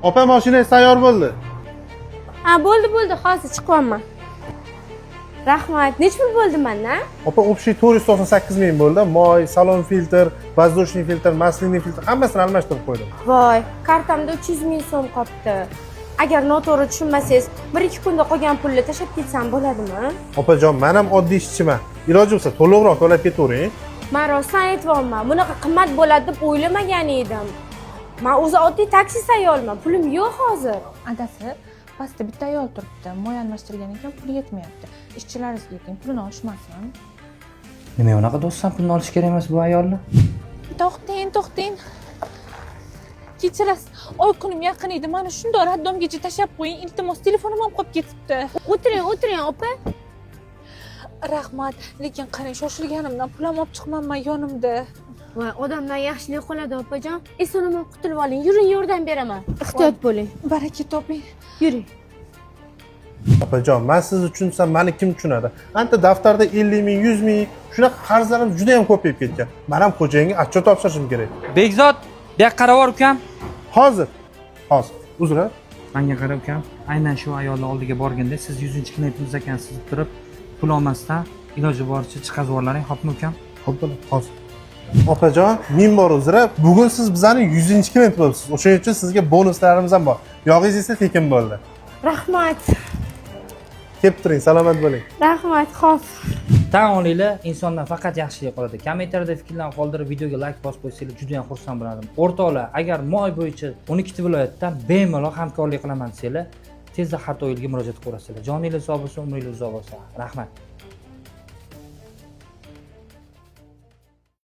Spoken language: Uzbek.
Opa, mashinangiz tayyor bo'ldi. Ha, bo'ldi, hozir chiqyapman. Rahmat. Nech pul bo'ldi menda? Opa, общий 498 ming bo'ldi. Moy, salon filtr, воздушный filtr, maslinniy filtr hammasini almashtirib qo'ydim. Voy, kartamda 300 ming so'm qolibdi. Agar noto'g'ri tushunmasangiz, 1-2 kunda qolgan pulni tashab ketsam bo'ladimi? Opajon, men ham oddiy ishchiman. Iloji bo'lsa to'liqroq to'lab ketavering. Men rostdan aytyapman, bunaqa qimmat bo'ladi deb o'ylamagan edim. Men o'zi oddiy taksi sayolman, pulim yo'q hozir. Adasi, pastda bitta ayol turibdi. Moy almashtirgan ekan, puli yetmayapti. Ishchilaringizga ayting, pulini olishmasin. Nima unaqa do'stsan, pulni olish kerak emas bu ayolni? To'xting. Kechirasiz, oy kunim yaqin edi. Mana shundoq raddomgacha tashab qo'ying. Iltimos, telefonim ham qolib ketibdi. O'tiring, opa. Rahmat, lekin qarang, shoshilganimdan pul ham olib chiqmanman yonimda. Voy, odamdan yaxshilik qiladi opajon. Eson-omon qutulib oling. Yuring, yordam beraman. Ehtiyot bo'ling. Baraka toping. Yuring. Opajon, men sizni tushunsam, meni kim tushunadi? Anta daftarda 50 ming, 100 ming, shunaqa qarzlarim juda ham ko'payib ketgan. Men ham xo'jayinga отчет topshirishim kerak. Bekzod, bu yoqqa qarab yor ukam. Hozir. Uzr. Menga qarab ukam, aynan shu ayolning oldiga borganda siz 100-klientingiz ekansiz deb turib, pul olmasdan iloji boricha chiqazib yuborlaring, xo'pmi ukam? Xo'p, hozir. Opajon, ming bor uzr. Bugun siz bizning 100-klient bo'libsiz. O'shaning uchun sizga bonuslarimiz ham bor. Yog'ingiz esa tekin bo'ldi. Rahmat. Kelib turing, salomat bo'ling. Rahmat, xo'p. Tan olinglar, insondan faqat yaxshilik qoladi. Kommentariyada fikrlarni qoldirib, videoga like bosib qo'ysanglar juda ham xursand bo'lardim. O'rtoqlar, agar moy bo'yicha 12 viloyatdan bemalol hamkorlik qilaman desanglar, tezda xato yo'lga murojaat qilasizlar. Joningiz sog' bo'lsin, umringiz uzoq bo'lsin. Rahmat.